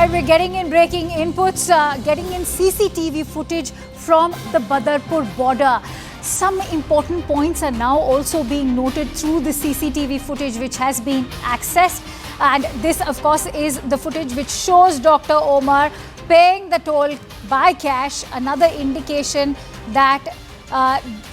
right, we're getting in breaking inputs, getting in CCTV footage from the Badarpur border. Some important points are now also being noted through the CCTV footage which has been accessed. And this, of course, is the footage which shows Dr. Omar paying the toll by cash. Another indication that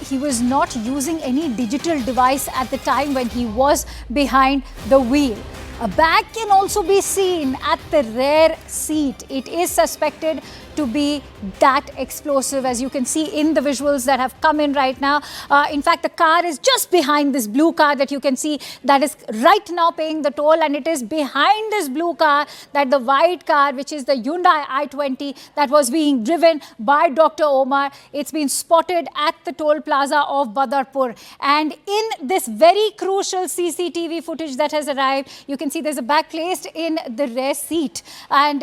he was not using any digital device at the time when he was behind the wheel. A bag can also be seen at the rear seat. It is suspected to be that explosive, as you can see in the visuals that have come in right now. In fact, the car is just behind this blue car that you can see that is right now paying the toll, and it is behind this blue car that the white car, which is the Hyundai i20 that was being driven by Dr. Omar. It's been spotted at the toll plaza of Badarpur. And in this very crucial CCTV footage that has arrived, you can see there's a bag placed in the rear seat. And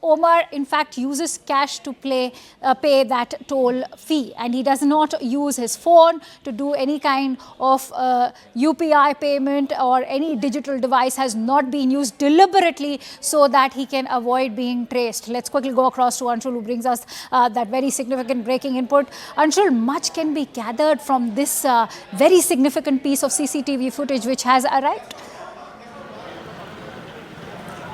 Omar, in fact, uses cash to pay that toll fee, and he does not use his phone to do any kind of UPI payment, or any digital device has not been used deliberately so that he can avoid being traced. Let's quickly go across to Anshul, who brings us that very significant breaking input. Anshul, much can be gathered from this very significant piece of CCTV footage which has arrived.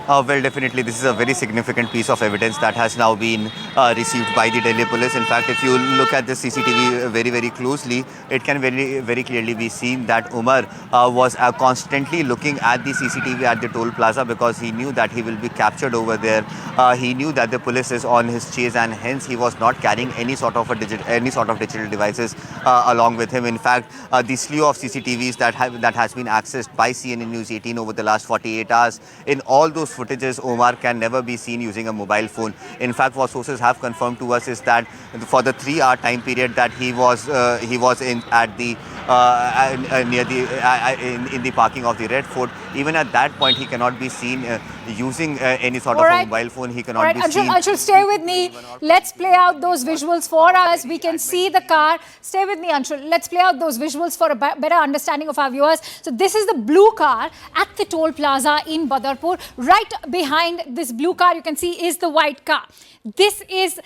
Well, definitely, this is a very significant piece of evidence that has now been received by the Delhi police. In fact, if you look at the CCTV very, very closely, it can very clearly be seen that Umar was constantly looking at the CCTV at the toll plaza, because he knew that he will be captured over there. He knew that the police is on his chase, and hence he was not carrying any sort of digital devices along with him. In fact, the slew of CCTVs that has been accessed by CNN News 18 over the last 48 hours, in all those footages, Omar can never be seen using a mobile phone. In fact, what sources have confirmed to us is that for the 3-hour time period that he was in at the near the in the parking of the Red Fort, even at that point he cannot be seen using any sort of a mobile phone. He cannot be seen. Anshul, stay with me. Let's play out those visuals for us. We can see the car. Stay with me, Anshul. Let's play out those visuals for a better understanding of our viewers. So this is the blue car at the toll plaza in Badarpur. Right behind this blue car, you can see, is the white car. This is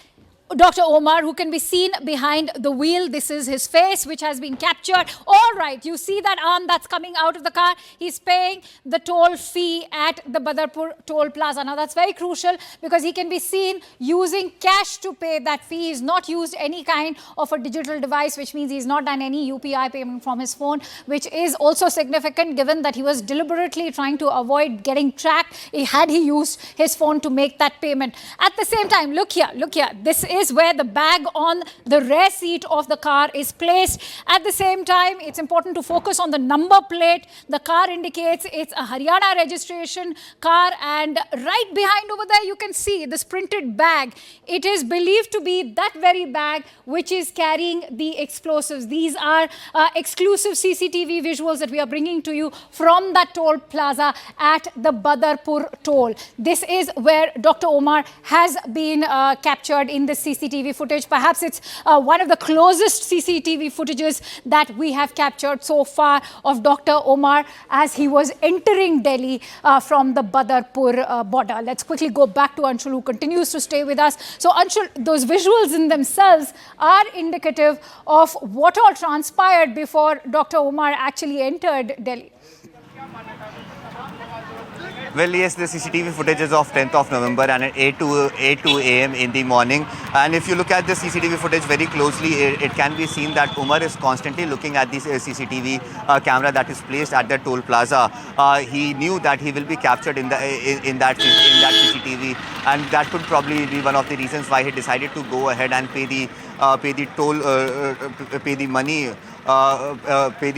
Dr. Omar, who can be seen behind the wheel. This is his face, which has been captured. All right, you see that arm that's coming out of the car. He's paying the toll fee at the Badarpur toll plaza. Now, that's very crucial, because he can be seen using cash to pay that fee. He's not used any kind of a digital device, which means he's not done any UPI payment from his phone, which is also significant given that he was deliberately trying to avoid getting tracked had he used his phone to make that payment. At the same time, look here. This is where the bag on the rear seat of the car is placed. At the same time, it's important to focus on the number plate. The car indicates it's a Haryana registration car, and right behind over there you can see this printed bag. It is believed to be that very bag which is carrying the explosives. These are exclusive CCTV visuals that we are bringing to you from that toll plaza at the Badarpur toll. This is where Dr. Omar has been captured in this CCTV footage. Perhaps it's one of the closest CCTV footages that we have captured so far of Dr. Omar as he was entering Delhi from the Badarpur border. Let's quickly go back to Anshul, who continues to stay with us. So Anshul, those visuals in themselves are indicative of what all transpired before Dr. Omar actually entered Delhi. Well, yes, the CCTV footage is of 10th of November and at 8:02 a.m. in the morning. And if you look at the CCTV footage very closely, it can be seen that Umar is constantly looking at this CCTV camera that is placed at the toll plaza. He knew that he will be captured in that CCTV, and that could probably be one of the reasons why he decided to go ahead and pay the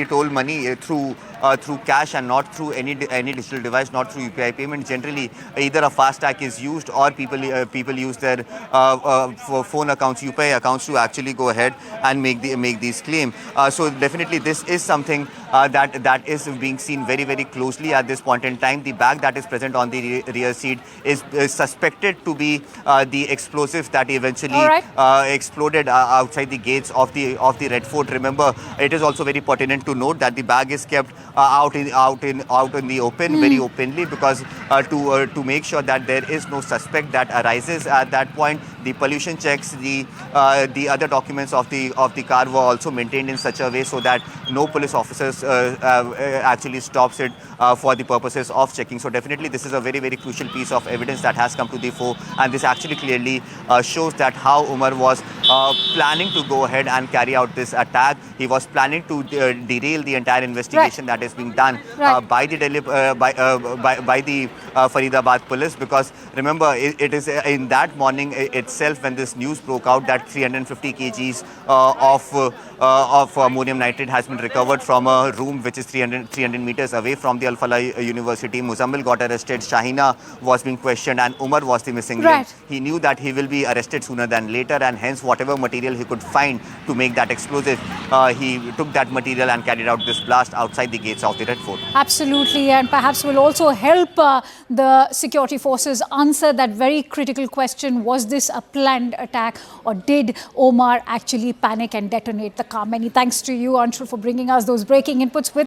toll money through cash, and not through any digital device, not through UPI payment. Generally, either a FASTag is used, or people use their phone accounts, UPI accounts, to actually go ahead and make these claims. So definitely, this is something that is being seen very, very closely at this point in time. The bag that is present on the rear seat is suspected to be the explosives that eventually All right. exploded outside the gates of the Red Fort. Remember, it is also very pertinent to note that the bag is kept out in the open, very openly, because to make sure that there is no suspect that arises at that point. The pollution checks, the other documents of the car were also maintained in such a way so that no police officers actually stops it for the purposes of checking. So definitely this is a very, very crucial piece of evidence that has come to the fore, and this actually clearly shows that how Umar was planning to go ahead and carry out this attack. He was planning to derail the entire investigation that is being done by the Delhi, by the Faridabad police, because remember, it is in that morning itself when this news broke out that 350 kgs of ammonium nitrate has been recovered from a room which is 300 meters away from the Al Falah University. Muzammil got arrested, Shahina was being questioned, and Umar was the missing link. He knew that he will be arrested sooner than later, and hence whatever material he could find to make that explosive, he took that material and carried out this blast outside the gates of the Red Fort. Absolutely, and perhaps will also help the security forces answer that very critical question: was this a planned attack, or did Omar actually panic and detonate the car? Many thanks to you, Anshul, for bringing us those breaking inputs with